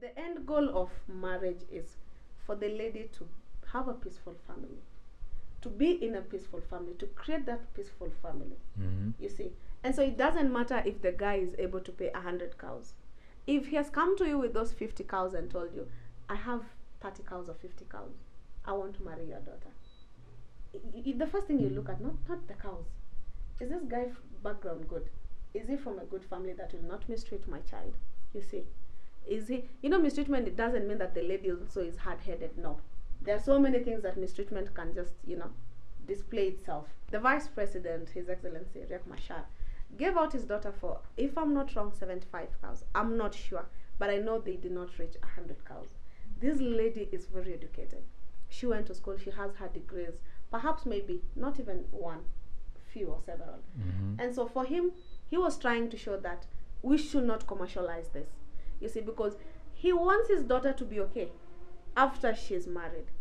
the end goal of marriage is for the lady to have a peaceful family, to be in a peaceful family, to create that peaceful family. You see, and so it doesn't matter if the guy is able to pay 100 cows. If he has come to you with those 50 cows and told you, I have 30 cows or 50 cows, I want to marry your daughter. The first thing you look at, not the cows. Is this guy background good? Is he from a good family that will not mistreat my child? You see, is he, mistreatment, it doesn't mean that the lady also is hard-headed. No, there are so many things that mistreatment can just, display itself. The vice president, His Excellency Riek Machar, gave out his daughter for, if I'm not wrong, 75 cows. I'm not sure, but I know they did not reach 100 cows. This lady is very educated. She went to school. She has her degrees. Perhaps maybe not even one, few or several. And so for him, he was trying to show that we should not commercialize this. You see, because he wants his daughter to be okay after she's married.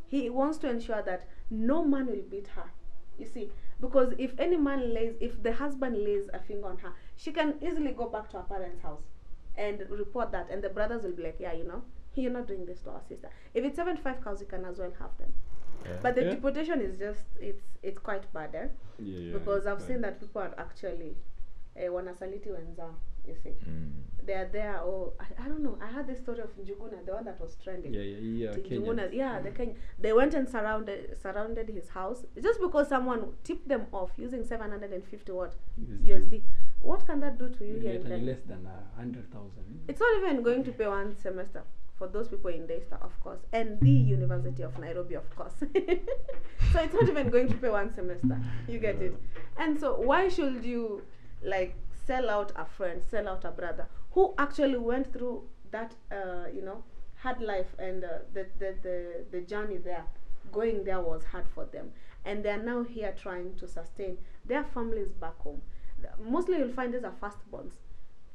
He wants to ensure that no man will beat her. You see, because if the husband lays a finger on her, she can easily go back to her parents' house and report that, and the brothers will be like, yeah, you're not doing this to our sister. If it's 75 cows, you can as well have them. But the deportation is just, it's quite bad, because I've seen that people are actually wanasaliti wenzao, you see. They are there, I don't know, I heard the story of Njuguna, the one that was trending. Njuguna, they went and surrounded his house just because someone tipped them off using 750 USD. What can that do to you here in Kenya? Less than 100,000. It's not even going to pay one semester for those people in Daystar, of course, and the University of Nairobi, of course. So it's not even going to pay one semester. You get it? And so why should you sell out a friend, sell out a brother who actually went through that hard life, and the journey there, going there was hard for them, and they're now here trying to sustain their families back home. Mostly you'll find these are firstborns.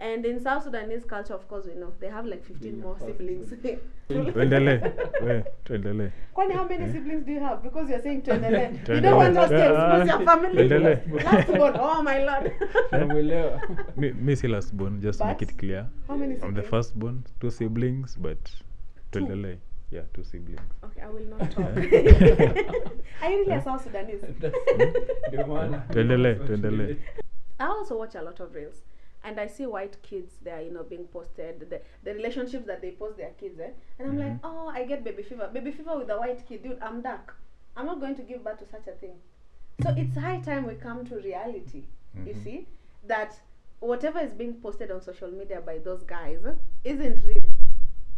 And in South Sudanese culture, of course, we know they have 15 more siblings. Tuendelee. Kwani, how many siblings do you have? Because you're saying tuendelee. You don't want us to expose your family. Last born, oh my lord. Me say last born, just But make it clear. How many siblings? I'm the first born, 2 siblings, but tuendelee. Yeah, 2 siblings. Okay, I will not talk. I really a South Sudanese. Tuendelee. I also watch a lot of reels. And I see white kids there, being posted, the relationships that they post their kids, and I'm like, oh, I get baby fever with a white kid. Dude, I'm dark. I'm not going to give birth to such a thing. So it's high time we come to reality. You see, that whatever is being posted on social media by those guys isn't real.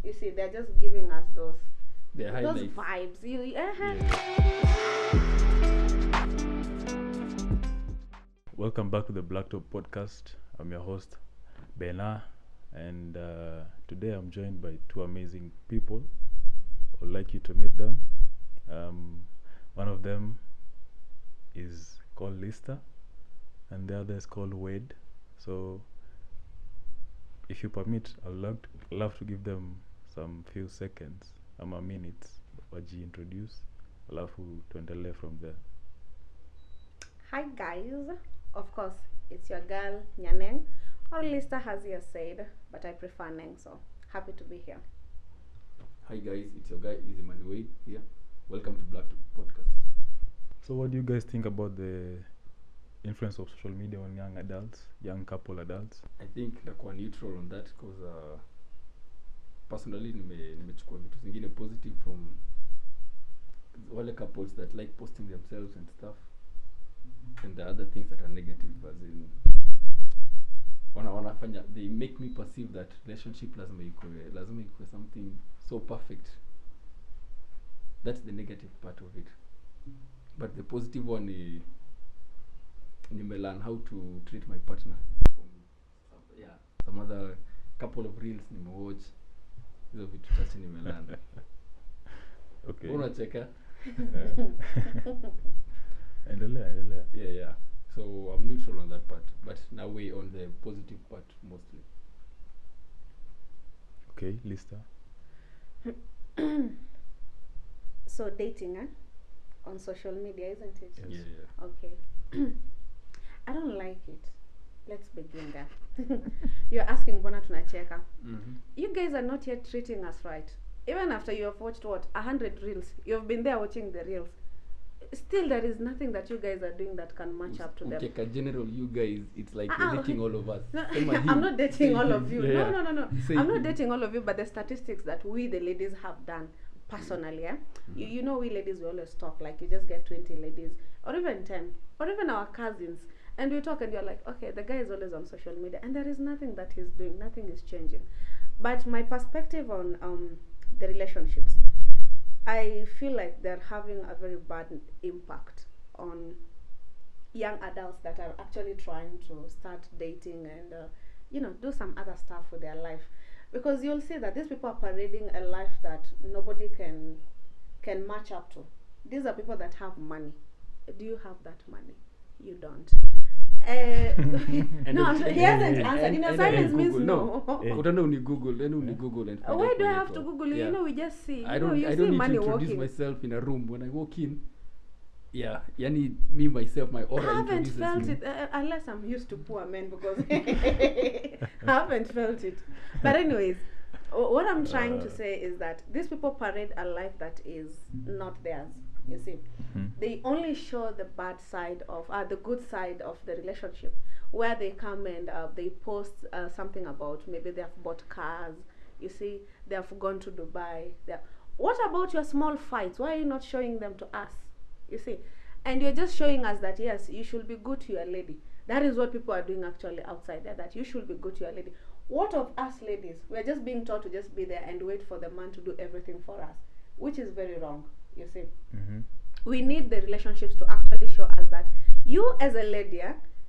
You see, they're just giving us those vibes. Welcome back to the Blacktop podcast. I'm your host, Bena, and today I'm joined by 2 amazing people. I'd like you to meet them. One of them is called Lista, and the other is called Wade. So, if you permit, I'd love to give them some few seconds, minutes, waji introduce, alafu tuendelee from there. Hi guys, of course, it's your girl, Nyaneng, or Lista has here said, but I prefer Neng, so happy to be here. Hi guys, it's your guy, Easy Money Wade here. Welcome to Blacktop podcast. So what do you guys think about the influence of social media on young couple adults? I think nakuwa neutral on that because personally nimechukua vitu zingine positive from wale couples that like posting themselves and stuff, and the other things that are negative, as in wanafanya, they make me perceive that relationship lazima ikuwe something so perfect. That's the negative part of it. But the positive one is learn how to treat my partner. Some other couple of reels nimewatch, hizo vitu chache nimelearn. Okay. Unacheka? Endelea. Yeah. So I'm neutral on that part, but now we on the positive part mostly. Okay, Lista. So dating, on social media, isn't it? Yes. Yeah. Okay. I don't like it. let's begin there. You're asking Bona tunacheka. Mm-hmm. You guys are not yet treating us right. Even after you have watched 100 reels, you've been there watching the reels. Still, there is nothing that you guys are doing that can match up to them. Okay, general, you guys, it's like you're dating all of us. No, I'm not dating all of you. Yeah. No. Say I'm not him. dating all of you, but the statistics that we, the ladies, have done personally, yeah? You know, we ladies, we always talk, like you just get 20 ladies, or even 10, or even our cousins, and we talk and you're like, okay, the guy is always on social media, and there is nothing that he's doing, nothing is changing. But my perspective on the relationships, I feel like they're having a very bad impact on young adults that are actually trying to start dating and do some other stuff with their life, because you'll see that these people are parading a life that nobody can match up to. These are people that have money. Do you have that money? You don't. No, he hasn't answered. Silence means no. Utaenda Google, then Google and find Why out do I for have yourself. to Google? Yeah. We just see. I don't you see need money to introduce walking. myself in a room. When I walk in, yeah, yani me myself, my aura I haven't introduces felt me. it unless I'm used to poor men, because I haven't felt it. But anyways, what I'm trying to say is that these people parade a life that is not theirs. You see, they only show the bad side of the good side of the relationship, where they come and they post something about maybe they have bought cars. You see, they have gone to Dubai. What about your small fights? Why are you not showing them to us? You see, and you're just showing us that yes, you should be good to your lady. That is what people are doing actually outside there, that you should be good to your lady. What of us ladies? We're just being taught to just be there and wait for the man to do everything for us, which is very wrong. You see, we need the relationships to actually show us that you as a lady,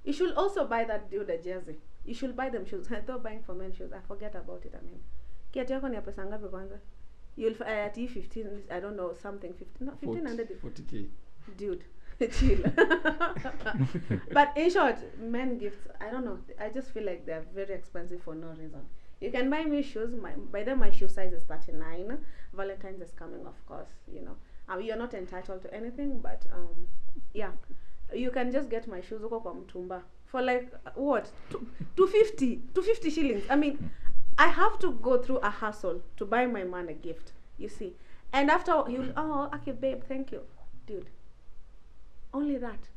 you should also buy that dude a jersey. You should buy them shoes. Though buying for men shoes, I forget about it. I mean, kiatu yako ni ya pesa ngapi kwanza? You'll at 15, I don't know, something 15, not 1500. 40K. Dude, chill. But in short, men gifts, I don't know, I just feel like they're very expensive for no reason. You can buy me shoes. By then my shoe size is 39. Valentine's is coming, of course. You're not entitled to anything, but yeah, you can just get my shoes uko kwa mtumba for like what 250 shillings. I mean, I have to go through a hustle to buy my man a gift. You see, and after okay, babe, thank you, dude. Only that,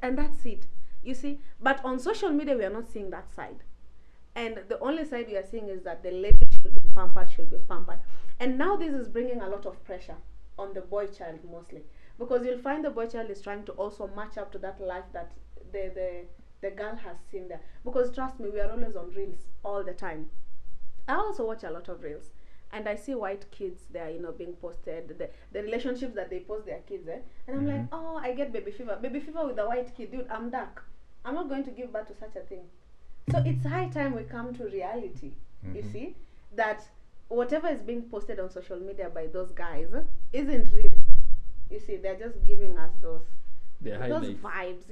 and that's it. You see, but on social media we are not seeing that side, and the only side we are seeing is that the lady should be pampered, and now this is bringing a lot of pressure on the boy child mostly, because you'll find the boy child is trying to also match up to that life that the girl has seen there. Because trust me, we are always on reels all the time. I also watch a lot of reels, and I see white kids there, being posted, the relationships that they post their kids, and I'm like, oh, I get baby fever with a white kid, dude. I'm dark. I'm not going to give birth to such a thing. So it's high time we come to reality. You see, that whatever is being posted on social media by those guys isn't real. You see, they're just giving us those vibes.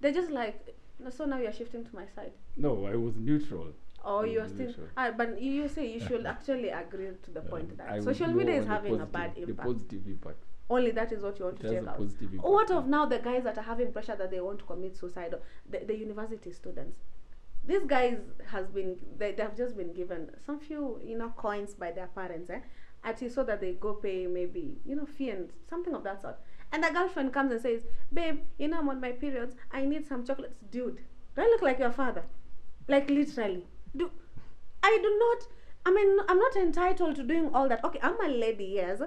They're just like, so now you're shifting to my side. No, I was neutral. Oh, you're still. But you say you should actually agree to the point that social media is having a bad impact. The positive impact. Only that is what you want to check out. What of now the guys that are having pressure that they want to commit suicide? The university students. These guys they have just been given some few coins by their parents, so that they go pay maybe fee and something of that sort. And the girlfriend comes and says, babe, I'm on my periods, I need some chocolates. Dude, do I look like your father? Like literally. I'm not entitled to doing all that. Okay, I'm a lady, yes,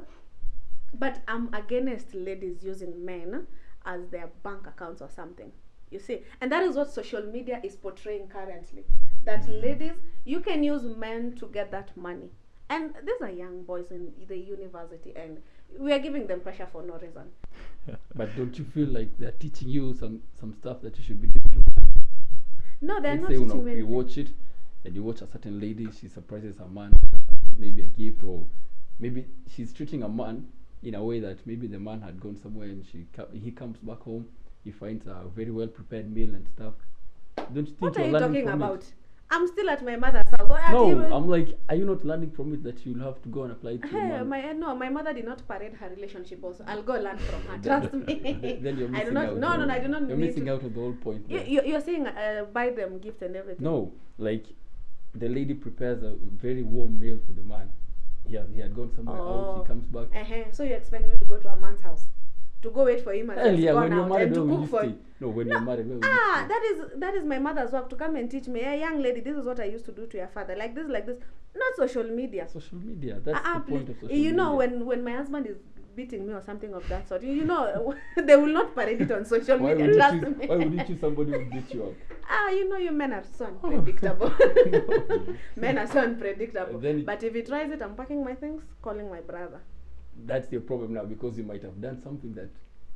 but I'm against ladies using men as their bank accounts or something. You see, and that is what social media is portraying currently, that ladies, you can use men to get that money. And these are young boys in the university, and we are giving them pressure for no reason. But don't you feel like they're teaching you some stuff that you should be doing? No, they're Let's not say, teaching me. You watch it, and you watch a certain lady, she surprises a man, maybe a gift, or maybe she's treating a man in a way that maybe the man had gone somewhere and he comes back home, he finds a very well prepared meal and stuff. Don't you think What are you talking about? I'm still at my mother's house. No, I'm like, are you not learning from it that you'll have to go and apply it to your Hey, mom? my mother did not parade her relationship also. I'll go learn from her. Trust me. Then you're I do missing not. out. No, I do not You're need missing to. out on the whole point. You're saying buy them gifts and everything. No, like the lady prepares a very warm meal for the man. He had gone somewhere out. He comes back. So you expect me to go to a man's house to go wait for him as he's Yeah, gone when you're out married, and to where will cook you for stay? him? No, when you're married, where will you stay? That is my mother's work to come and teach me. Hey, young lady, this is what I used to do to your father. Like this. Not social media. Social media. That's the point of social media. You know, when my husband is beating me or something of that sort, you know, they will not parade it on social media. Trust me. Why would you choose somebody who beat you up? You know, you men are so unpredictable. No. Men are so unpredictable. But if he tries it, I'm packing my things, calling my brother. That's your problem now, because you might have done something that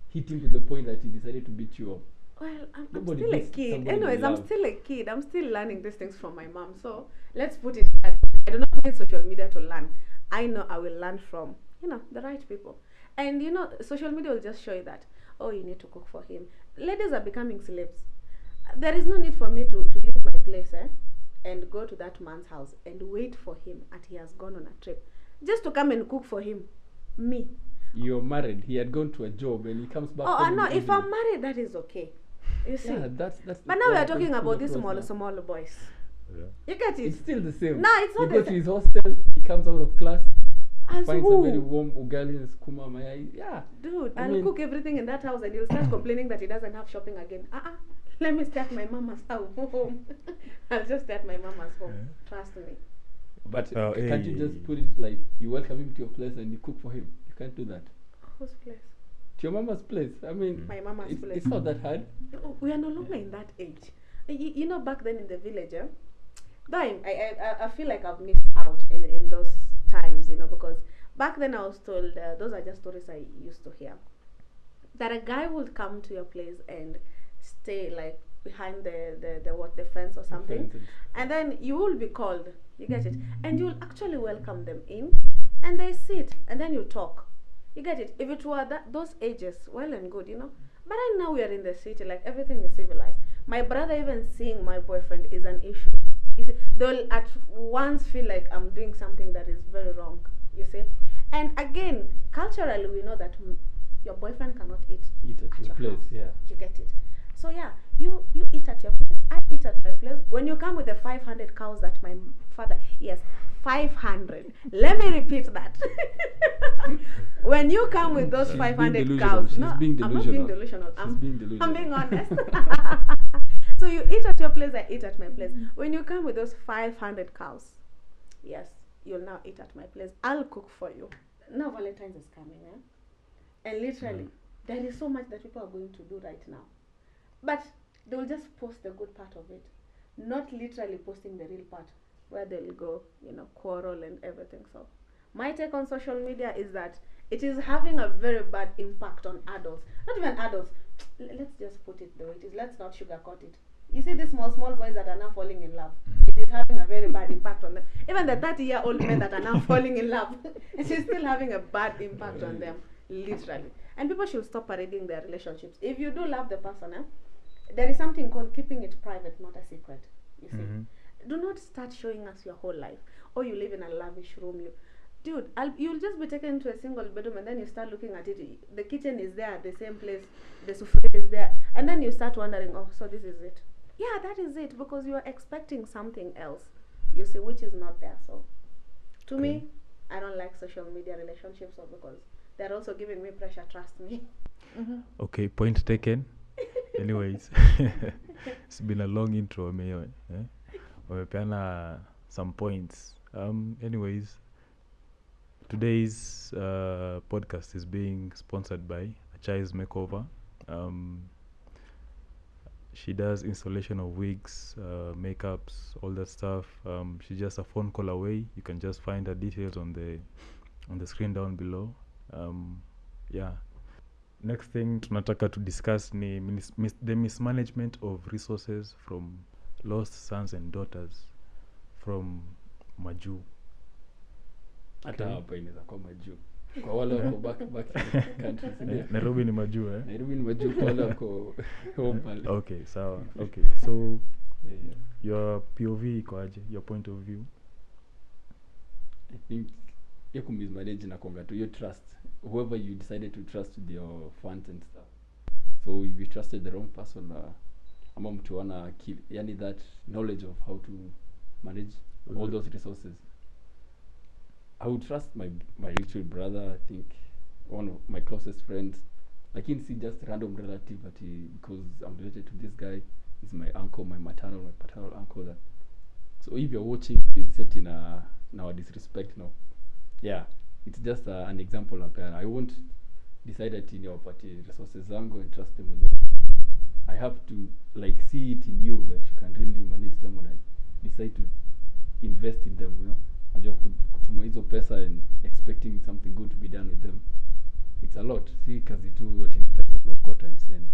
hit him to the point that he decided to beat you up. Well, I'm still a kid. Anyways, I'm still a kid. I'm still learning these things from my mom. So let's put it that I do not need social media to learn. I know I will learn from, the right people. And, social media will just show you that, you need to cook for him. Ladies are becoming slaves. There is no need for me to leave my place and go to that man's house and wait for him at he has gone on a trip. Just to come and cook for him. Me. You're married. He had gone to a job and he comes back. No. If I'm married, that is okay. You see. Yeah, that's. But now we are talking about these small boys. Yeah. You get it? It's still the same. No, it's not the same. the He goes to his hostel. He comes out of class. As finds who? a very warm ugali and skuma mayai. Yeah. Dude, I'll cook everything in that house and he'll start complaining that he doesn't have shopping again. Let me stay at my mama's house. I'll just stay at my mama's home. Yeah. Trust me. But can't you just put it like you welcome him to your place and you cook for him? You can't do that. Whose place? To your mama's place. I mean, my mama's place. It's not that hard. We are no longer in that age. You know, back then in the village, I feel like I've missed out in those times, because back then I was told, those are just stories I used to hear, that a guy would come to your place and stay like behind the fence or something, and then you will be called, you get it, and you'll actually welcome them in, and they sit, and then you talk, you get it. If it were those ages, well and good, but right now we are in the city, like everything is civilized. My brother, even seeing my boyfriend is an issue. You see, they'll at once feel like I'm doing something that is very wrong, you see. And again, culturally, we know that your boyfriend cannot eat at your place, house. Yeah. You get it. So yeah, you eat at your place, I eat at my place. When you come with the 500 cows that my father, yes, 500. Let me repeat that. When you come with those 500 cows, I'm not being delusional. I'm being honest. So you eat at your place, I eat at my place. When you come with those 500 cows, yes, you'll now eat at my place. I'll cook for you. Now Valentine's is coming, and literally, there is so much that people are going to do right now. But they will just post the good part of it, not literally posting the real part, where they'll go, quarrel and everything. So my take on social media is that it is having a very bad impact on adults. Not even adults. Let's just put it the way it is. Let's not sugarcoat it. You see these small boys that are now falling in love. It is having a very bad impact on them. Even the 30-year-old men that are now falling in love, it is still having a bad impact on them, literally. And people should stop parading their relationships. If you do love the person, there is something called keeping it private, not a secret. You see, do not start showing us your whole life. Or you live in a lavish room. Dude, you'll just be taken into a single bedroom and then you start looking at it. The kitchen is there, the same place, the souffle is there, and then you start wondering, so this is it. Yeah, that is it, because you are expecting something else, you see, which is not there. So, to me, I don't like social media relationships, because they're also giving me pressure. Trust me. Okay, point taken. Anyways, it's been a long intro, Wamepeana some points. Anyways, today's podcast is being sponsored by Achai's Makeover. She does installation of wigs, makeups, all that stuff. She's just a phone call away. You can just find her details on the screen down below. Yeah. Next thing tunataka to discuss ni the mismanagement of resources from lost sons and daughters from majuu. Hata hapa inaweza kuwa majuu. Kwa wale wako back countries. Nairobi ni majuu, Nairobi ni majuu, kwa wale wako home pale. Okay, sawa. Okay. So Yeah. Your POV iko aje? Your point of view? I think hiyo kumismanage inakonga to your trust. Whoever you decided to trust with your funds and stuff. So if you trusted the wrong person, ama mtu ana yani that knowledge of how to manage all those resources. I would trust my little brother, I think one of my closest friends. Lakini si just random relative but because I'm related to this guy, he's my uncle, my paternal uncle. So if you're watching, please set in now disrespect now. Yeah, it's just an example of I won't decide that in your party resources zangu and trust them with them. I have to like see it in you that you can really manage them when I decide to invest in them, you know. Najua kutuma hizo pesa and expecting something good to be done with them. It's a lot. See kazi tu what in pesa and send.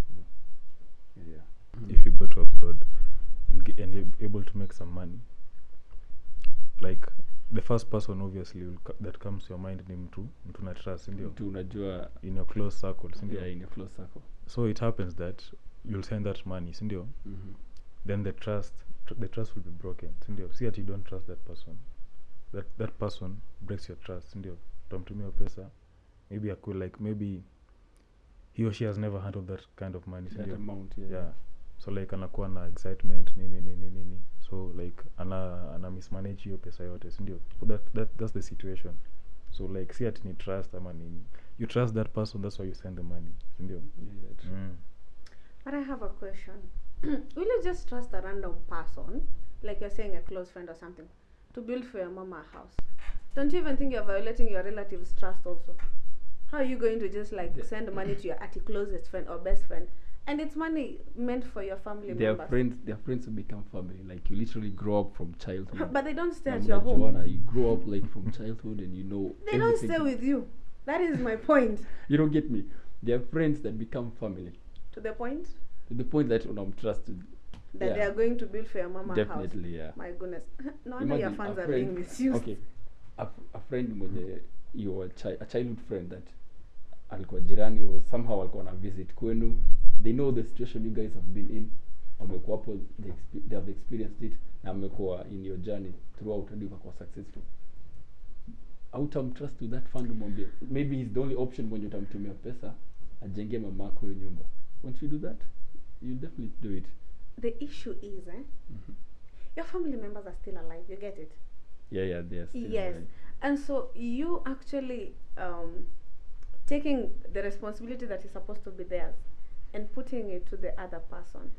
You know. Yeah. If you go to abroad and you're able to make some money, like the first person obviously that comes to your mind ni mtu na trust, ndio? Mtu unajua in your close circle, ndio? Yeah, in your close circle. So it happens that you'll send that money, ndio? Then the trust will be broken, ndio? See that you don't trust that person. That person breaks your trust, ndio? Utamtumia pesa, maybe he or she has never handled that kind of money, that ndio? amount, Yeah. So like anakuwa na excitement nini. So like ana mismanage hiyo pesa yote, ndio? So that's the situation. So like see at ni trust ama nini. You trust that person, that's why you send the money, ndio? Yeah, true. But I have a question. Will you just trust a random person, like you're saying a close friend or something, to build for your mama a house? Don't you even think you're violating your relatives' trust also? How are you going to just like send money to your closest friend or best friend? And it's money meant for your family members. Their friends will become family. Like you literally grow up from childhood. But they don't stay at your home. You grow up like from childhood and you know they don't stay with you. That is my point. You don't get me. They are friends that become family. To the point? To the point that I'm trusted. That they are going to build for your mama house. Definitely, yeah. My goodness. No wonder your fans are being misused. Okay. A friend mwenye a childhood friend that alikuwa jirani or somehow alikuwa na visit kwenu. They know the situation you guys have been in. Wamekuwa hapo, they have experienced it. Na wamekuwa in your journey throughout hadi ukakuwa successful. Trust to that fund mwambie. Maybe it's the only option when utamtumia pesa ajenge mamako hiyo nyumba. Once you do that, you definitely do it. The issue is, your family members are still alive. You get it? Yeah, they are still alive. Yes. And so you actually taking the responsibility that is supposed to be theirs and putting it to the other person,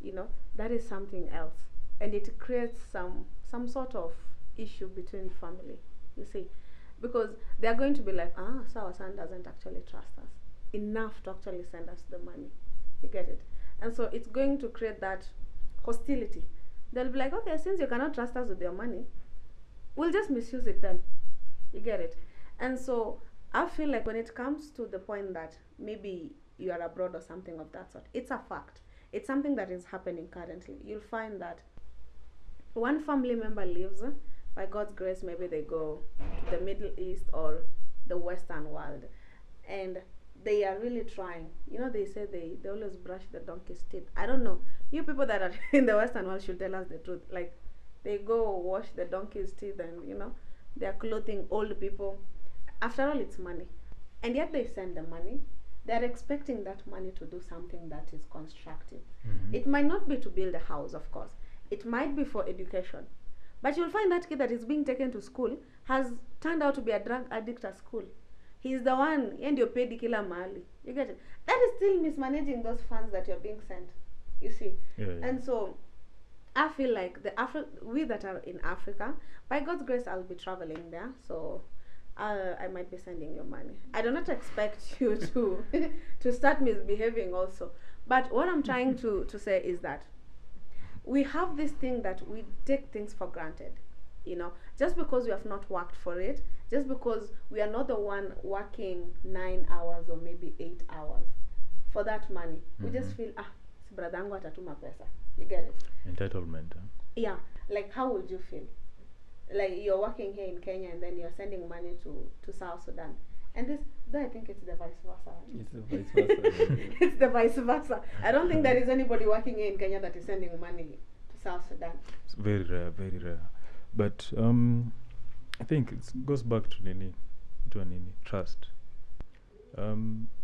you know, that is something else. And it creates some sort of issue between family, you see. Because they are going to be like, so our son doesn't actually trust us enough to actually send us the money. You get it? And so it's going to create that hostility. They'll be like, okay, since you cannot trust us with your money, we'll just misuse it then. You get it? And so I feel like when it comes to the point that maybe you are abroad or something of that sort, it's a fact. It's something that is happening currently. You'll find that one family member leaves, by God's grace, maybe they go to the Middle East or the Western world, and they are really trying. You know, they say they always brush the donkey's teeth. I don't know. You people that are in the Western world should tell us the truth. Like, they go wash the donkey's teeth and, you know, they are clothing old people. After all, it's money. And yet they send the money. They are expecting that money to do something that is constructive. It might not be to build a house, of course. It might be for education. But you'll find that kid that is being taken to school has turned out to be a drug addict at school. He's the one, and you're paid kila mahali. You get it? That is still mismanaging those funds that you're being sent. You see? Yeah. And so, I feel like we that are in Africa, by God's grace, I'll be traveling there. So, I might be sending you money. I do not expect you to start misbehaving also. But what I'm trying to say is that we have this thing that we take things for granted. You know, just because we have not worked for it, just because we are not the one working 9 hours or maybe 8 hours for that money, we just feel, si bradangu atatuma pesa. You get it? Entitlement. Yeah. Like, how would you feel? Like, you're working here in Kenya and then you're sending money to South Sudan. And this, though I think it's the vice versa. It's the vice versa. It's the vice versa. I don't think there is anybody working here in Kenya that is sending money to South Sudan. It's very rare, very rare. But I think it goes back to nini, trust.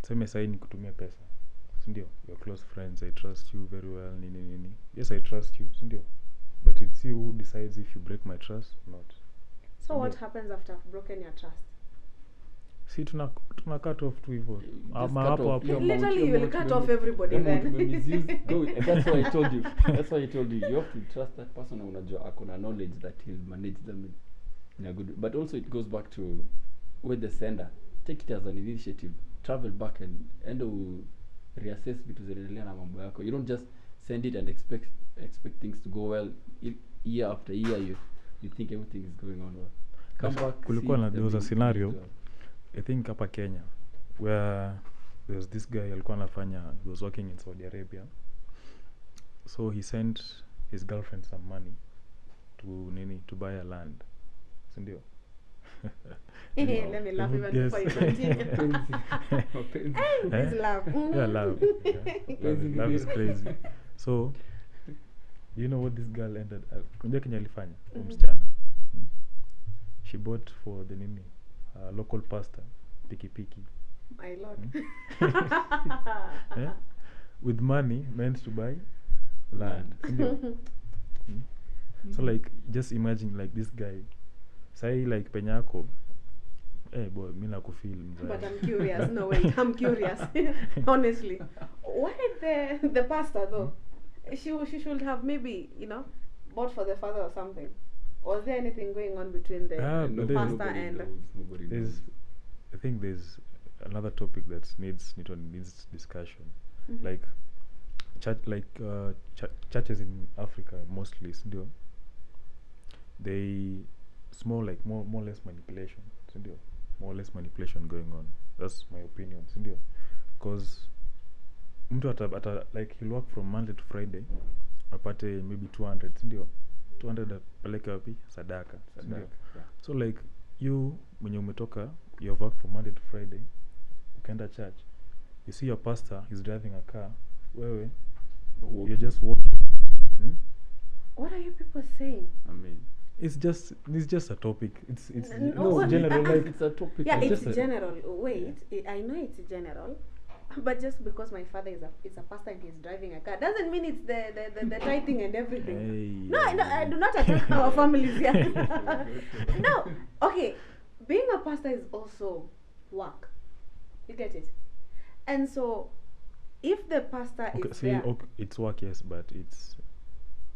Seme sahi ni kutumia pesa, sindio? Your close friends, I trust you very well, nini. Yes, I trust you, sindio? But it's you who decides if you break my trust or not. So what happens after I've broken your trust? Si tuna cut off tu hivyo. Ama cut hapo off. hapo. Literally you will cut off everybody And then. that's why I told you. That's why I told you. You have to trust that person. Unajua akona knowledge that he'll manage them in a good way. But also it goes back to with the sender. Take it as an initiative. Travel back and reassess vitu zinaendelea na mambo yako. You don't just send it and expect things to go well. Year after year you think everything is going on well. Come back. Kulikuwa na there was a scenario, I think hapa Kenya, where there was this guy alikuwa anafanya, he was working in Saudi Arabia. So he sent his girlfriend some money to buy a land. Sindio? Let me laugh even before you continue. This laugh. Yeah, love. Love is crazy. So, you know what this girl ended up, kunja Kenya alifanya, msichana. She bought for the nini, local pastor, piki. My lord. Yeah? With money meant to buy land. So like, just imagine like this guy, say like penyako, hey boy, mi nakufeel mzee. But I'm curious. No, wait, I'm curious. Honestly. Why the pastor though? She should have maybe, bought for the father or something. Was there anything going on between the pastor and... I think there's another topic that needs discussion. Mm-hmm. Like churches in Africa mostly, sindio, it's more like more or less manipulation, sindio? More or less manipulation going on. That's my opinion, sindio? Because mtu ata like he'll work from Monday to Friday, apate maybe 200, sindio? 200 apeleke wapi? Sadaka. Yeah. So like you mwenye umetoka, you have worked from Monday to Friday, ukenda church, you see your pastor, he's driving a car, wewe you're just walking. What are you people saying? I mean, it's just a topic. It's No, general, like it's a topic. Yeah, it's just general. Wait, I know it's general, but just because my father is a pastor and he's driving a car doesn't mean it's the tithing and everything. Hey. No, I do not attack our families here. No, okay. Being a pastor is also work. You get it? And so, if the pastor is there... Okay, it's work, yes, but it's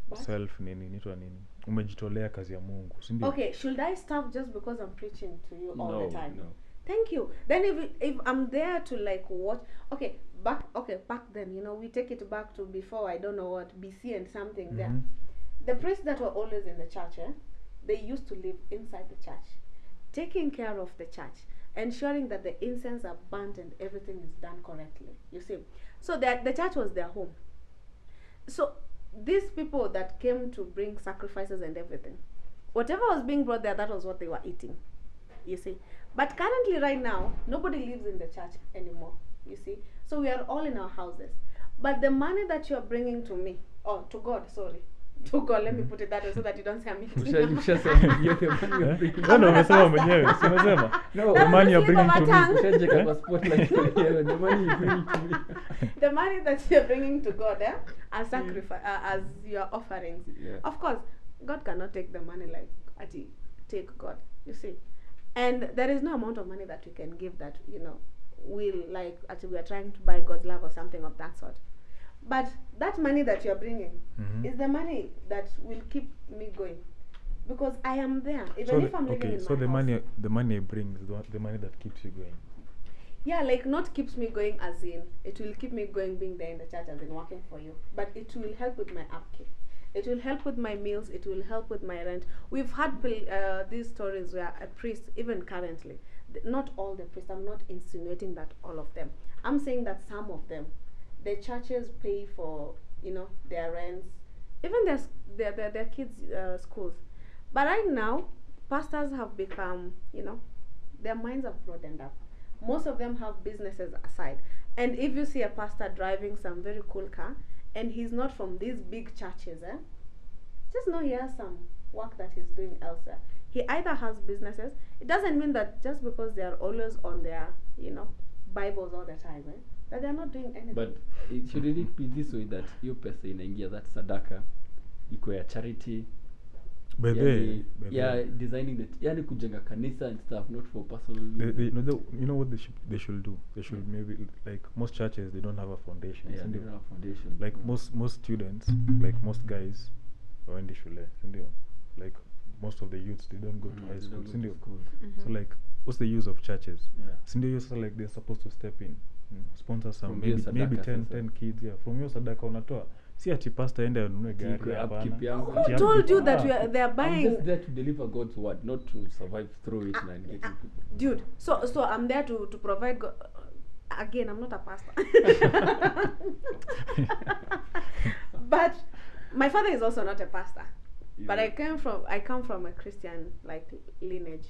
What? self nini, nitwa nini. Umejitolea kazi ya Mungu, si ndio? Okay, should I stop just because I'm preaching to you all the time? No. Thank you. Then if I'm there to like watch, back then, we take it back to before, I don't know what, BC and something there. The priests that were always in the church, they used to live inside the church, taking care of the church, ensuring that the incense are burnt and everything is done correctly. You see, so the church was their home. So these people that came to bring sacrifices and everything, whatever was being brought there, that was what they were eating. You see, but currently right now, nobody lives in the church anymore. You see, so we are all in our houses. But the money that you are bringing to me, to God, sorry. To God, let me put it that way so that you don't say I'm eating. No, umesema mwenyewe, si umesema? No, the money you're bringing to me. The money that you're bringing to God, as sacrifice, as your offerings. Yeah. Of course, God cannot take the money like take God. You see, and there is no amount of money that we can give that will like we are trying to buy God's love or something of that sort. But that money that you're bringing is the money that will keep me going, because I am there even if I'm living in my house. So the money I bring is the money that keeps you going. Yeah, like not keeps me going as in it will keep me going being there in the church as in working for you, but it will help with my upkeep. It will help with my meals. It will help with my rent. We've had these stories where a priest, even currently, not all the priests, I'm not insinuating that all of them. I'm saying that some of them, the churches pay for, their rents, even their kids' schools. But right now, pastors have become, their minds have broadened up. Most of them have businesses aside. And if you see a pastor driving some very cool car, and he's not from these big churches, just know he has some work that he's doing elsewhere. He either has businesses. It doesn't mean that just because they are always on their, Bibles all the time, that they're not doing anything. But should it be this way, that hiyo pesa inaingia, that sadaka iko ya charity, designing the yani kujenga kanisa and stuff, not for personal use. You know what they should do? They should maybe, like most churches, they don't have a foundation. They don't have a foundation. Like most students, like most guys, when they should like most of the youths, they don't go to high school. So like, what's the use of churches? So like they're supposed to step in, sponsor some, maybe 10 kids. From your sadaka unatoa. See ati pastor ende anunue gari hapana. Who told you that they are buying? I'm just there to deliver God's word, not to survive through it and getting people. Dude, so I'm there to provide again, I'm not a pastor. But my father is also not a pastor. But I come from a Christian like lineage,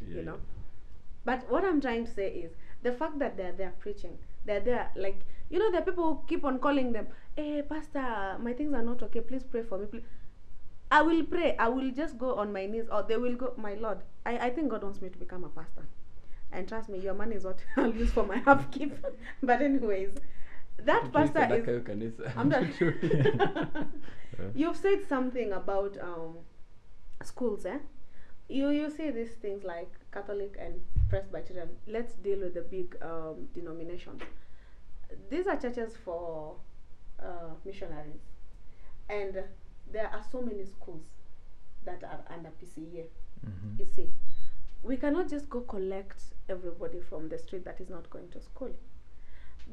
But what I'm trying to say is the fact that they're there preaching, they're there like, there are people who keep on calling them, hey pastor, my things are not okay, please pray for me, please. I will pray, I will just go on my knees, or they will go, my Lord, I think God wants me to become a pastor. And trust me, your money is what I'll use for my upkeep. But anyways, that pastor is, I'm not sure. You've said something about schools, You say these things like Catholic and Presbyterian. Let's deal with the big denominations. These are churches for missionaries, and there are so many schools that are under PCEA. You see, we cannot just go collect everybody from the street that is not going to school.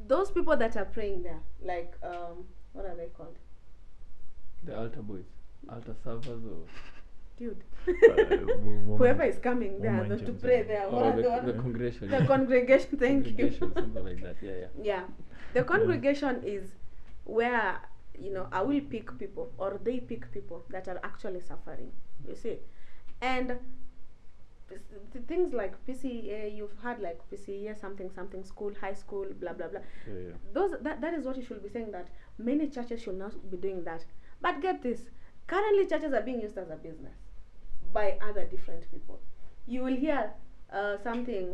Those people that are praying there, like what are they called? The altar boys, altar servers, or dude. Whoever is coming there to pray there. The congregation. The congregation, thank you. Something like that, Yeah. The congregation is where, I will pick people, or they pick people that are actually suffering, you see. And things like PCEA, you've had like PCEA, something school, high school, blah, blah, blah. That is what you should be saying, that many churches should not be doing that. But get this, currently churches are being used as a business by other different people. You will hear something,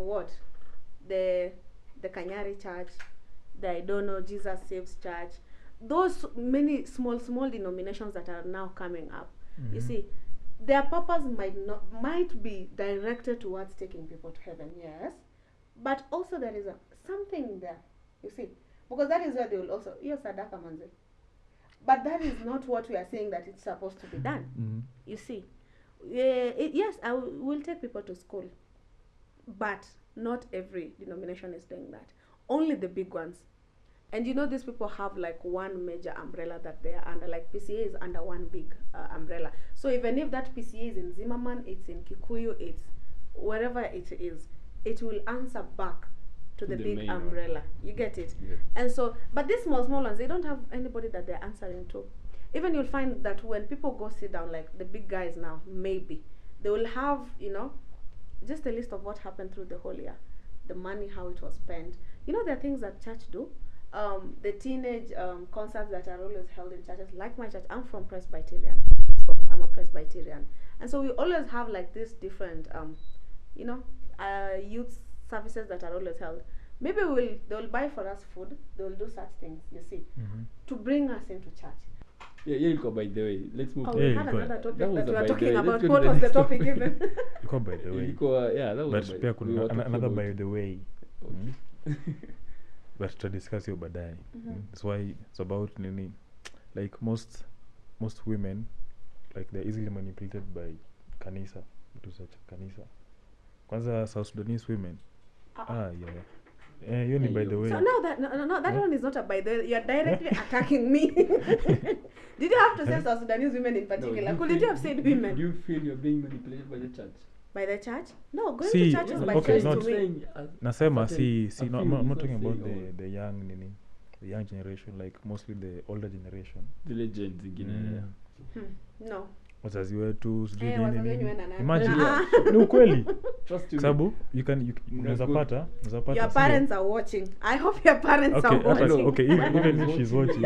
the Kanyari church, the I don't know, Jesus Saves church, those many small denominations that are now coming up. You see, their purpose might be directed towards taking people to heaven, yes, but also there is something there, you see, because that is where they will also, sadaka manze. But that is not what we are saying that it's supposed to be done. You see, yes, I will take people to school, but not every denomination is doing that. Only the big ones. And these people have like one major umbrella that they are under, like PCA is under one big umbrella. So even if that PCA is in Zimmerman, it's in Kikuyu, it's wherever it is, it will answer back to the big umbrella. You get it? Yeah. And so, but these small ones, they don't have anybody that they're answering to. Even you'll find that when people go sit down, like the big guys now, maybe, they will have, just a list of what happened through the whole year. The money, how it was spent. There are things that church do. The teenage concerts that are always held in churches, like my church. I'm from Presbyterian, so I'm a Presbyterian, and so we always have like this different, youth services that are always held. Maybe they will buy for us food. They will do such things, you see, to bring us into church. Yeah, by the way, let's move. We had another topic that we were talking about. What was the topic even? By the way. That was another by the way. But to discuss your baadaye. That's why it's about nini, like most women, like they're easily manipulated by kanisa, to such kanisa. Kwanza South Sudanese women. You by the way. So now that one is not a by the way. You're directly attacking me. Did you have to say South Sudanese women in particular? Couldn't you have said women? Do you feel you're being manipulated by the church? By the church? No, going to church is by church to me. Nasema, I'm not talking about the young generation, like mostly the older generation. The legends again. No. wazazi wetu sijui nini wazazi nini. wenyewe na nani. Imagine ni ukweli Trust me. sababu unaweza pata Your parents are watching. I hope your parents are watching. okay even if she's watching.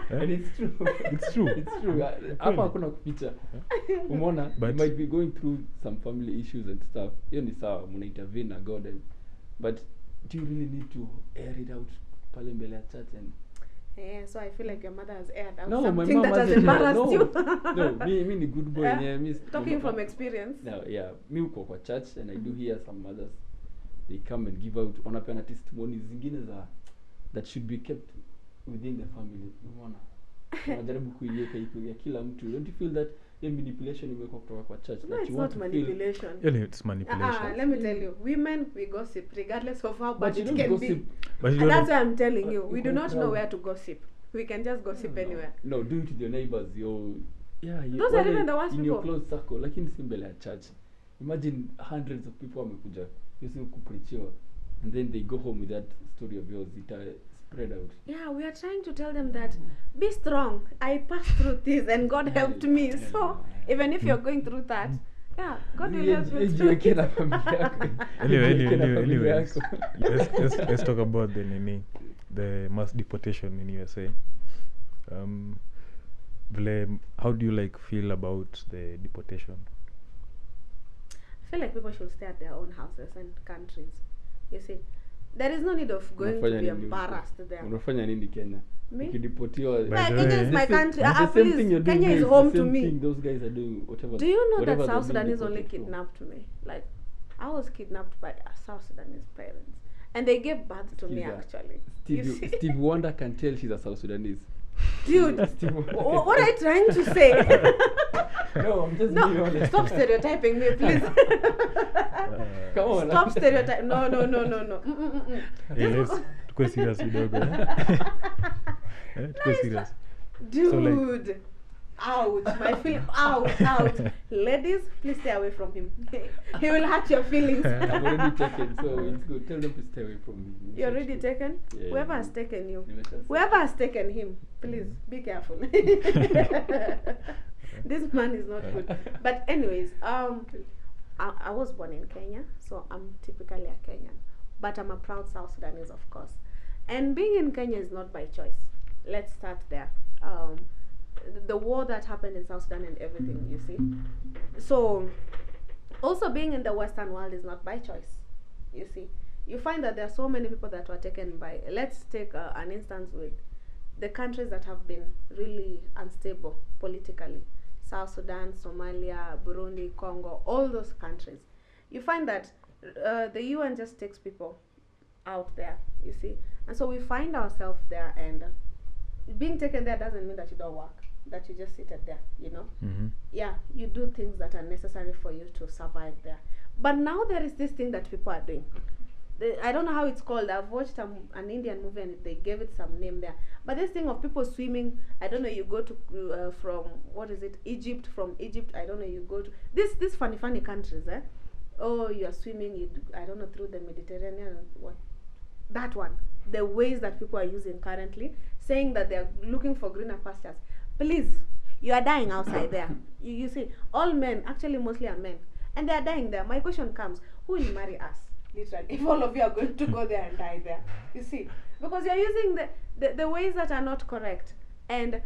And it's true. It's true. It's true. Hapa hakuna kuficha. Umeona, you might be going through some family issues and stuff. Hiyo ni sawa, mna intervene na God but do you really need to air it out pale mbele ya church and so I feel like your mother has aired out no, something my mom that has hasn't. embarrassed you. No, me ni good boy. Yeah, me talking from experience. No, yeah, me uko kwa church and I do hear some mothers, they come and give out wanapeana testimonies zingine that should be kept within the family. Unaona? Wanajaribu kuiweka ya kila mtu. Don't you feel that the manipulation imekuwa kutoka kwa church No, that it's you want not to manipulation. Yeah, it's manipulation. Let me tell you, women, we gossip regardless of how bad you it don't can gossip. be. But you And that's don't why I'm telling you, But we you do can not know tell. where to gossip. We can just gossip anywhere. No, do it with your neighbors, Those are even the worst in your people. close circle, lakini si mbele ya church. Imagine hundreds of people wamekuja yusi kupreachiwa and then they go home with that story of yours spread out. Yeah, we are trying to tell them that be strong. I passed through this and God helped me. So even if you're going through that, God will help you through it. Anyway, let's talk about the mass deportation in USA. How do you feel about the deportation? I feel like people should stay at their own houses and countries. You see, there is no need of going to be embarrassed there. Unafanya nini Kenya? Me? Ukidipotio. Kenya is my country. The same Please, thing you're doing Kenya is is home the to same me. thing those guys are doing, whatever. Do you know whatever that South they're being Sudanese only deported for. kidnapped me? I was kidnapped by South Sudanese parents. And they gave birth to me actually. Steve Wonder can tell she's a South Sudanese. Dude, what are you trying to say? No, I'm just being honest. Stop stereotyping me, please. Come on. Stop stereotyping. No. Hey, let's go serious kidogo. Go serious. Dude. Ouch, my feeling. Ouch. Ladies, please stay away from him. He will hurt your feelings. I'm already taken, so it's good. Tell them to stay away from me. You're already taken? Yeah, Whoever has taken you. Nimeshasema. Whoever has taken him, please be careful. This man is not good. But anyways, I was born in Kenya, so I'm typically a Kenyan. But I'm a proud South Sudanese, of course. And being in Kenya is not by choice. Let's start there. The war that happened in South Sudan and everything, you see. So, also being in the Western world is not by choice, you see. You find that there are so many people that were taken by, let's take an instance with the countries that have been really unstable politically. South Sudan, Somalia, Burundi, Congo, all those countries. You find that the UN just takes people out there, you see. And so we find ourselves there, and being taken there doesn't mean that you don't work, that you just seated there, you know. Mm-hmm. Yeah, you do things that are necessary for you to survive there. But now there is this thing that people are doing. I don't know how it's called. I've watched an Indian movie and they gave it some name there. But this thing of people swimming, I don't know, you go to from, what is it, Egypt, from Egypt, I don't know, you go to this funny countries, oh, you are swimming, I don't know, through the Mediterranean, what, that one, the ways that people are using currently, saying that they are looking for greener pastures. Please, you are dying outside there. You see, all men, actually mostly are men, and they are dying there. My question comes, who will marry us? Literally, if all of you are going to go there and die there, you see, because you're using the ways that are not correct, and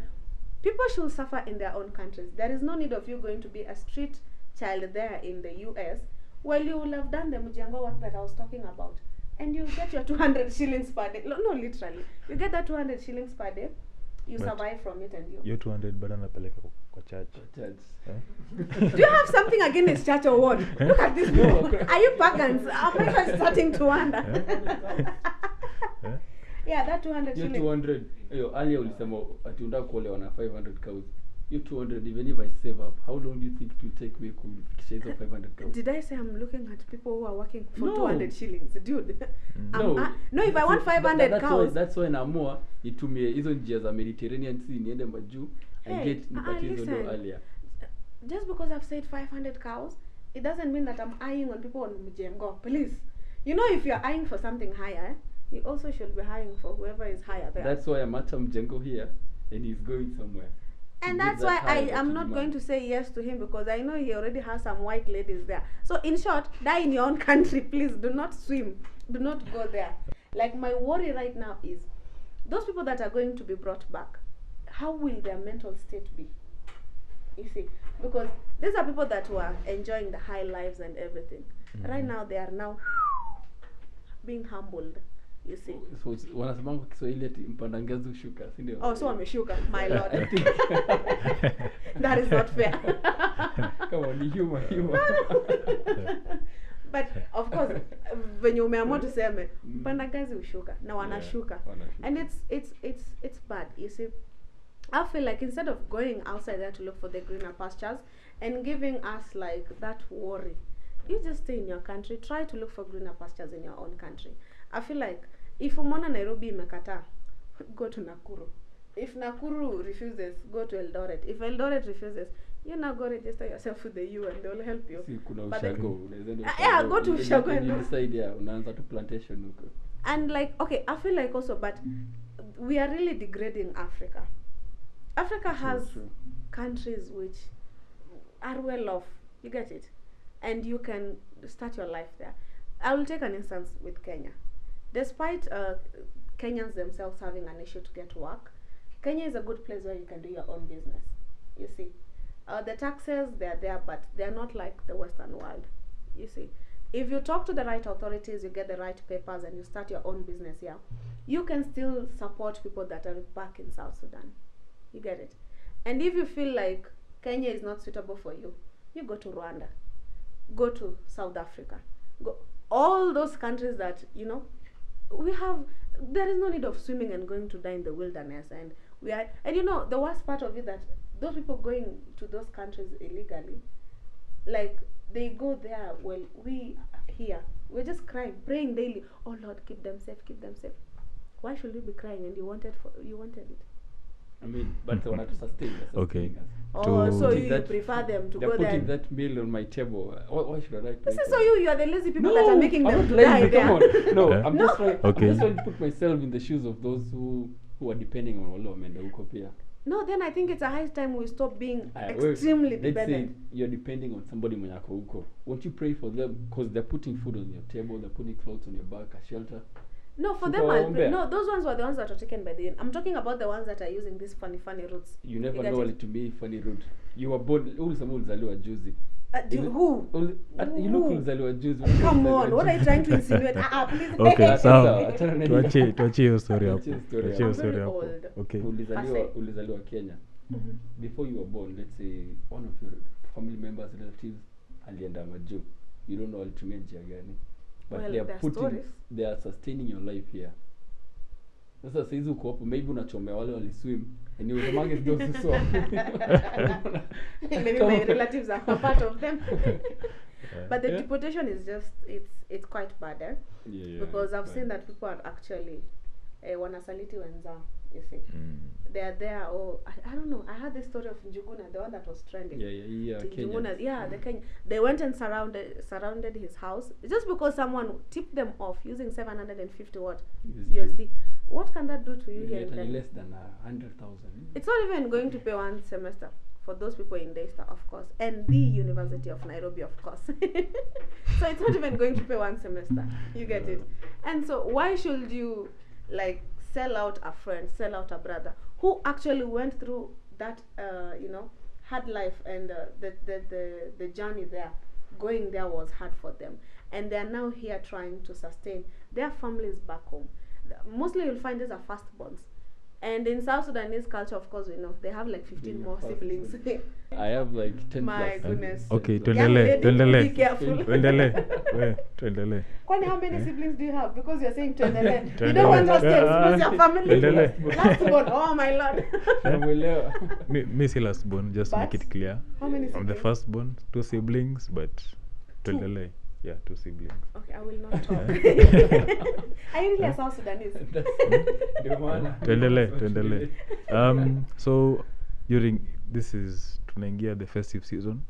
people should suffer in their own countries. There is no need of you going to be a street child there in the US. Well, you will have done the Mujango work that I was talking about, and you get your 200 shillings per day. No, literally, you get that 200 shillings per day. You but survive from it, and you 200 bado napeleka kwa church. Do you have something against church or what? Look at this people. Are you pagans? Am I starting to wonder? Yeah, that 200 shillings. 200. Earlier ulisema ati unataka kuolewa na 500 cows. You 200, even if I save up, how long do you think it will take me to fix of 500 cows? Did I say I'm looking at people who are working for 200 shillings? Dude. No, if I want 500 cows. That's why naamua itumie hizo njia za Mediterranean Sea niende majuu and get nipatizo ndo earlier. Just because I've said 500 cows, it doesn't mean that I'm eyeing on people on Mjengo. Please. You know, if you're eyeing for something higher, you also should be eyeing for whoever is higher there. That's why I'm at Mjengo here and he's going somewhere. And Give that's that why high I that am you not demand. going to say yes to him, because I know he already has some white ladies there. So in short, die in your own country, please. Do not swim. Do not go there. Like, my worry right now is those people that are going to be brought back, how will their mental state be? You see, because these are people that were enjoying the high lives and everything. Right now, they are now being humbled. You see. So wanasemanga kwa Kiswahili ati mpanda ngazi ushuka, si ndio? Oh, so ameshuka, my lord. I think That is not fair. Come on, humor. But of course, venye umeamua tuseme mpanda ngazi ushuka na wanashuka. And it's bad. You see, I feel like instead of going outside there to look for the greener pastures and giving us like that worry, you just stay in your country, try to look for greener pastures in your own country. I feel like if umona Nairobi imekataa, go to Nakuru. If Nakuru refuses, go to Eldoret. If Eldoret refuses, you now go register yourself with the UN, they will help you. Si kuna But ushago, unaweza yeah, go to ushago and do. decide ya unaanza tu plantation huko. And like, okay, I feel like also, but we are really degrading Africa. Africa has True. countries which are well off. You get it? And you can start your life there. I will take an instance with Kenya. Despite Kenyans themselves having an issue to get work, Kenya is a good place where you can do your own business. You see, the taxes, they're there, but they're not like the Western world. You see, if you talk to the right authorities, you get the right papers, and you start your own business here, you can still support people that are back in South Sudan. You get it? And if you feel like Kenya is not suitable for you, you go to Rwanda, go to South Africa, go all those countries that, you know, there is no need of swimming and going to die in the wilderness. And you know, the worst part of it, that those people going to those countries illegally, like, they go there, well, we here, we're just crying, praying daily, oh Lord, keep them safe, keep them safe. Why should we be crying? And you wanted it. I mean, but they want to sustain us. Okay. Oh, so Putting you that- prefer them to They're go there? putting that meal on my table. Why should I write? This is so you are the lazy people No, that are making I'm them not to lazy, die there. come on. No, Yeah. I'm just trying. Okay. I'm just trying to put myself in the shoes of those who are depending on wale wameenda huko pia. No, then I think it's a high time we stop being Aya, wewe, extremely let's say dependent. you're depending on somebody mwenye ako huko. Won't you pray for them, because they're putting food on your table, they're putting clothes on your back, a shelter. No, for Super them I'll pray. ombea. No, those ones were the ones that were taken by the UN. I'm talking about the ones that are using these funny routes. You never You get know it? what to be funny route. You were born ulisema ulizaliwa juzi. Who? You look Who? ulizaliwa juzi. Come on, what are you trying to insinuate? Please. Okay, sawa. Achana na hiyo. Tuachie hiyo story hapo. Tuachie story Tuachie hiyo I'm story very hapo. old. Okay. Ulizaliwa Kenya. Before you were born, let's say one of your family members, relatives alienda majuu. You don't know alitumia njia gani. But Well, they are their putting, stories. they are sustaining your life here. Sasa saizi uko hapo, maybe unachomea wale waliswim and you the market goes to swim. Maybe my relatives are part of them. But the deportation is just, it's quite bad, Yeah, because I've it's seen bad. that people are actually wanasaliti wenzao, you see. Mm. They are there, I don't know. I heard the story of Njuguna, the one that was trending. Yeah, Njuguna, Kenya. they went and surrounded his house just because someone tipped them off using 750 USD. What can that do to you here in Kenya? Less than 100,000. It's not even going to pay one semester for those people in Daystar, of course, and the University of Nairobi, of course. So it's not even going to pay one semester. You get it? And so why should you like sell out a friend, sell out a brother who actually went through that, hard life, and the journey there, going there was hard for them, and they are now here trying to sustain their families back home. Mostly you'll find these are firstborns. And in South Sudanese culture, of course, we know they have like 15 Being a more siblings. I have like 10 My plus. goodness. Okay, Young tuendelee, lady, tuendelee. be careful. Tuendelee. Kwani how many siblings do you have? Because you're saying tuendelee. You Tuendelee. don't want us to expose your family. Tuendelee. Last one, oh my lord. Namuelewa. Me si last born, just make But it clear. How many I'm the siblings? first born, 2 siblings, but Two. tuendelee. Yeah, 2 siblings. Okay, I will not talk. Are you really a South Sudanese? Ndio maana. Tuendelee. So during tunaingia the festive season.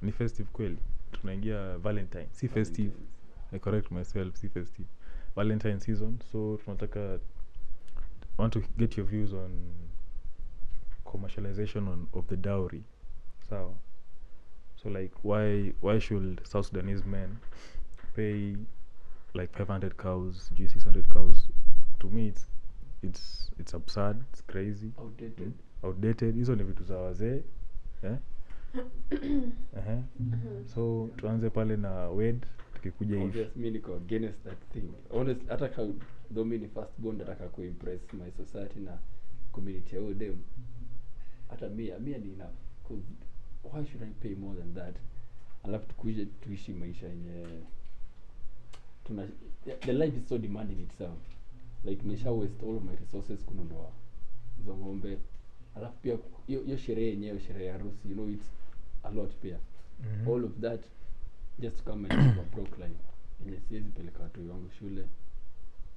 Ni festive kweli. Tunaingia Valentine. Si festive. I correct myself, si festive. Valentine season. So tunataka want to get your views on commercialization of the dowry. So like why should South Sudanese men pay like 500 cows, 600 cows? To me it's absurd, it's crazy, outdated. Hizo ni vitu za wazee, so tuanze pale na wed tukikuja hivi. Obviously mimi niko against that thing. Honestly, hata kama though mimi ni first born, nataka kuimpress my society na community au dem. Hata mimi ni enough. Why should I pay more than that? Alafu tukuje tuishi maisha yenye the life is so demanding itself. Like nisha waste all of my resources kununua hizo ng'ombe. Alafu pia hiyo sherehe yenyewe, sherehe ya harusi, you know, it's a lot pia. All of that just to come and live a broke life. Yenye siwezi peleka watu wangu shule.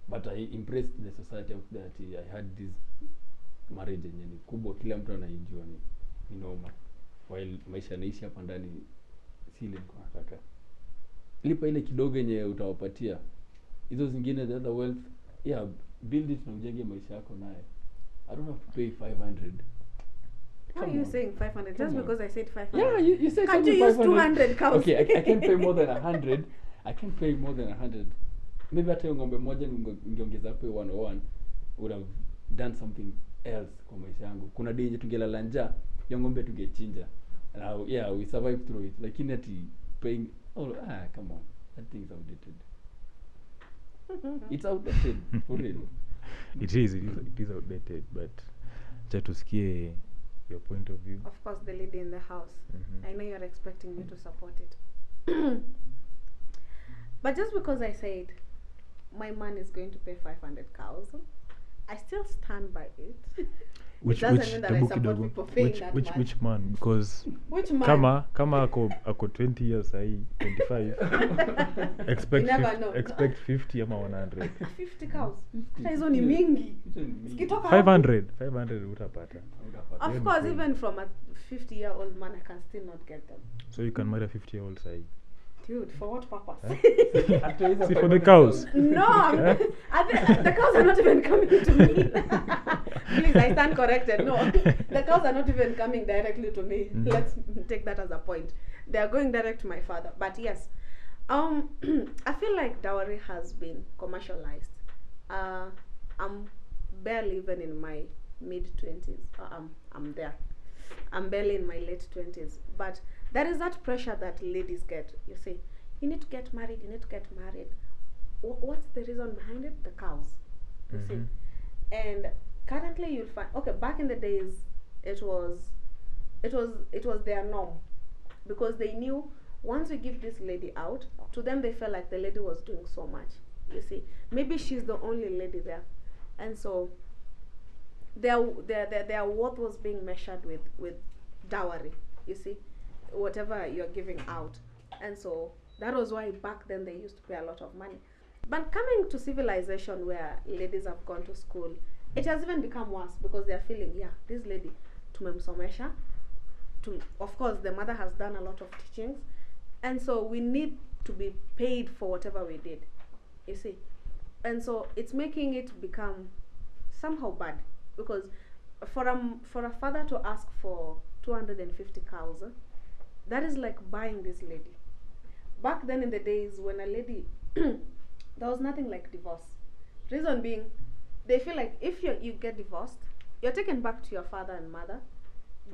But I impressed the society of that I had this marriage yenye ni kubwa, kila mtu anaijua ni normal. While maisha yanaishi hapa ndani si ile niko nataka. Lipa ile kidogo yenye utawapatia. Hizo zingine, the other wealth, build it na ujenge maisha yako naye. I don't have to pay 500. Why are you saying 500? Just because I said 500? Yeah, you said can't you use 200 cows? Okay, I can't pay more than 100. I can't pay more than 100. Maybe hata ng'ombe moja ningeongeza hapo 101 would have done something else kwa maisha yangu. Kuna day yenye tungelala njaa, hiyo ng'ombe tungechinja. And we survive through it. Lakini ati paying come on. That thing's outdated. It's outdated for real. It is outdated, but tusikie your point of view. Of course, the lady in the house. I know you're expecting me to support it. But just because I said my man is going to pay 500 cows, I still stand by it. Which mean that I support people paying that much. Which man? Because which man? Kama ako 20 years sahi, 25. expect 50 ama 100. 50 cows. Hizo ni mingi. 500 utapata. Of course, even from a 50-year-old man, I can still not get them. So you can marry a 50-year-old sahi. Dude, for what purpose? See, for the cows. No, the cows are not even coming to me. Please, I stand corrected. No, the cows are not even coming directly to me. Let's take that as a point. They are going direct to my father. But yes, I feel like dowry has been commercialized. I'm barely even in my mid-20s. I'm there. I'm barely in my late 20s. But there is that pressure that ladies get. You say, you need to get married, you need to get married. What's the reason behind it? The cows. You see. And currently you'll find, okay, back in the days, it was their norm. Because they knew once we give this lady out, to them they felt like the lady was doing so much. You see. Maybe she's the only lady there. And so their worth was being measured with dowry, you see, whatever you're giving out. And so that was why back then they used to pay a lot of money. But coming to civilization where ladies have gone to school, it has even become worse because they're feeling, this lady, tumemsomesha, of course the mother has done a lot of teachings, and so we need to be paid for whatever we did, you see. And so it's making it become somehow bad. Because for a father to ask for 250 cows, that is like buying this lady. Back then in the days when a lady, there was nothing like divorce. Reason being, they feel like if you get divorced, you're taken back to your father and mother.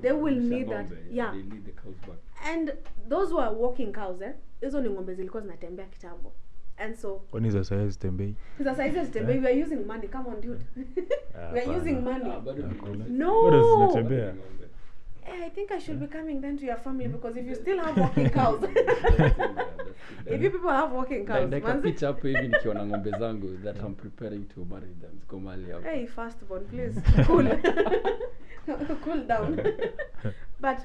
They will need that. They need the cows back. And those who are walking cows, hizo ni ng'ombe zilikuwa zinatembea kitambo. And so when is the size tembei? The size is tembei. We are using money. Come on, dude. We are using money. No. What is zinatembea? I think I should be coming then to your family, because if you still have walking cows, if you people have walking cows, like a picture up hivi nikiwa na ng'ombe zangu that I'm preparing to marry them. Ziko mali hapo. Hey, firstborn, please cool cool down. But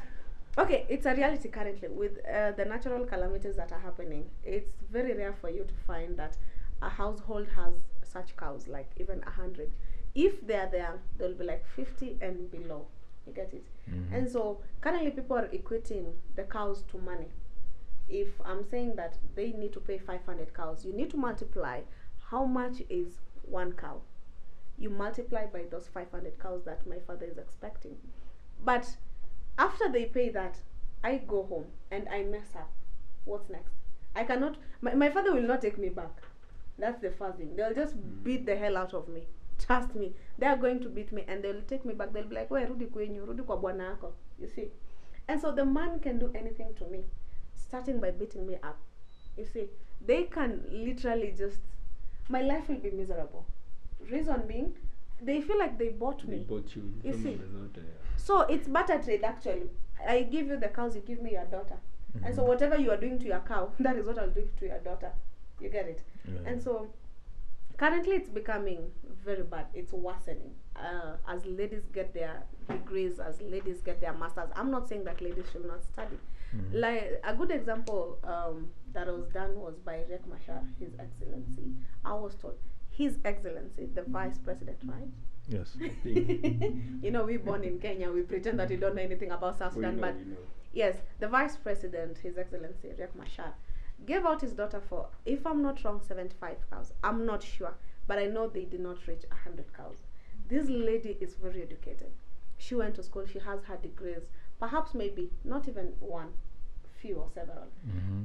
okay, it's a reality currently with the natural calamities that are happening. It's very rare for you to find that a household has such cows, like even 100. If they are there, they'll be like 50 and below. You get it? And so currently people are equating the cows to money. If I'm saying that they need to pay 500 cows, you need to multiply how much is one cow. You multiply by those 500 cows that my father is expecting. But after they pay that, I go home and I mess up. What's next? I cannot, my father will not take me back. That's the first thing. They'll just beat the hell out of me. Trust me. They are going to beat me and they'll take me back. They'll be like, rudi kwenyu, rudi kwa bwana yako. You see? And so the man can do anything to me, starting by beating me up. You see? They can literally just, my life will be miserable. Reason being, they feel like they bought me. They bought you. You see? Result, So it's barter trade actually. I give you the cows, you give me your daughter. And so whatever you are doing to your cow, that is what I'll do to your daughter. You get it? Yeah. And so currently it's becoming very bad. It's worsening. As ladies get their degrees, as ladies get their masters. I'm not saying that ladies should not study. Like a good example that was done was by Riek Machar, His Excellency. I was told, His Excellency, the Vice President, right? Yes. You know, we born in Kenya, we pretend that we don't know anything about South Sudan, but yes, the Vice President, His Excellency Riek Machar, gave out his daughter for, if I'm not wrong, 75 cows. I'm not sure, but I know they did not reach 100 cows. This lady is very educated. She went to school, she has her degrees, perhaps maybe not even one, few or several.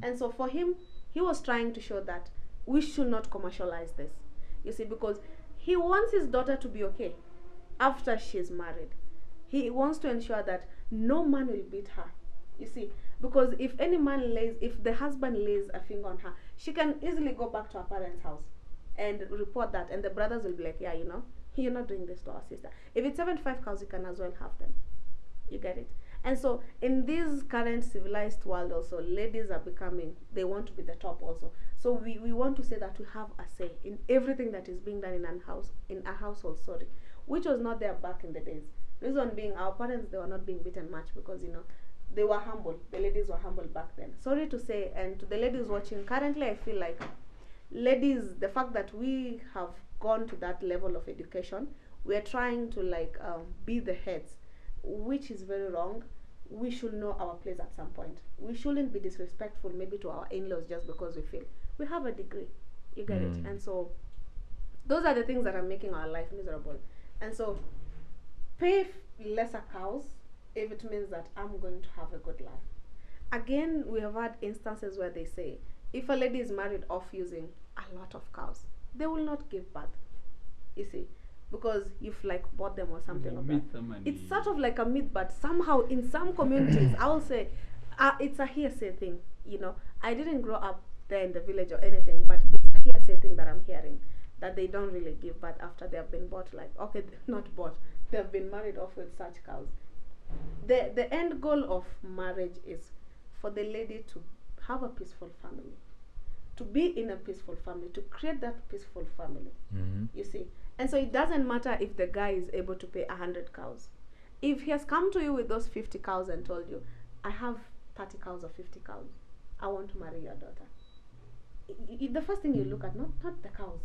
And so for him, he was trying to show that we should not commercialize this. You see, because he wants his daughter to be okay after she's married. He wants to ensure that no man will beat her. You see, because if any man if the husband lays a finger on her, she can easily go back to her parents' house and report that, and the brothers will be like, yeah, you know, you're not doing this to our sister. If it's 75 cows, you can as well have them. You get it? And so in this current civilized world also, ladies are becoming, they want to be the top also. So we want to say that we have a say in everything that is being done in a household, which was not there back in the days. Reason being, our parents, they were not being beaten much because, you know, they were humble. The ladies were humble back then. Sorry to say, and to the ladies watching, currently I feel like ladies, the fact that we have gone to that level of education, we are trying to like be the heads, which is very wrong. We should know our place at some point. We shouldn't be disrespectful maybe to our in-laws just because we feel we have a degree. You get it? And so those are the things that are making our life miserable. And so pay lesser cows if it means that I'm going to have a good life. Again, we have had instances where they say if a lady is married off using a lot of cows, they will not give birth. You see, because you've like bought them or something like that. It's sort of like a myth, but somehow in some communities, I will say it's a hearsay thing. You know, I didn't grow up there in the village or anything, but it's a hearsay thing that I'm hearing, that they don't really give birth after they have been bought. Like, okay, not bought, they have been married off with such cows. The end goal of marriage is for the lady to have a peaceful family, to be in a peaceful family, to create that peaceful family. You see, and so it doesn't matter if the guy is able to pay 100 cows. If he has come to you with those 50 cows and told you, I have 30 cows or 50 cows, I want to marry your daughter. The first thing you look at, not the cows.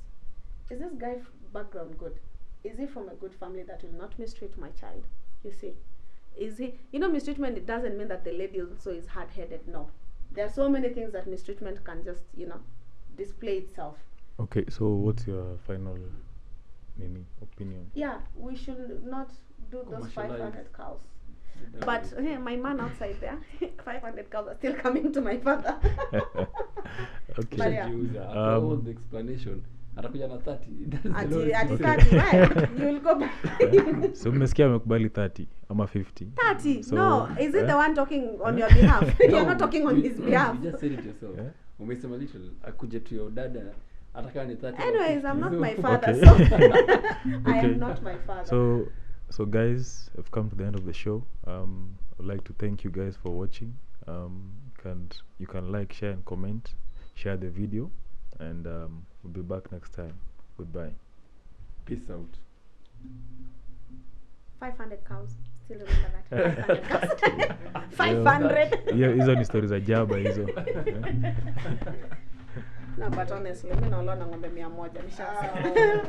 Is this guy background good? Is he from a good family that will not mistreat my child? You see, is he, you know, mistreatment, it doesn't mean that the lady also is hard-headed. No, there are so many things that mistreatment can just, you know, display itself. Okay, so what's your final opinion? Yeah, we should not do those 500 cows. But my man outside there, 500 cows are still coming to my father. Okay. But yeah. All the explanation. Atakuja na 30. At 30, right? You will go back. So mmesikia amekubali 30 ama 50? 30? So, no, is it the one talking on your behalf? You're not talking on his behalf. You just said it yourself. Umesema little, akuje to your dada, ataka ni 30. Anyways, I'm not my father, Okay. so I am not my father. So guys, I've come to the end of the show. I'd like to thank you guys for watching. You can like, share and comment, share the video, and we'll be back next time. Goodbye. Peace out. 500 cows. Still remember that. 500. Yeah, hizo ni stories za jaba hizo. No, but honestly, mimi naona ng'ombe 100 nishasema.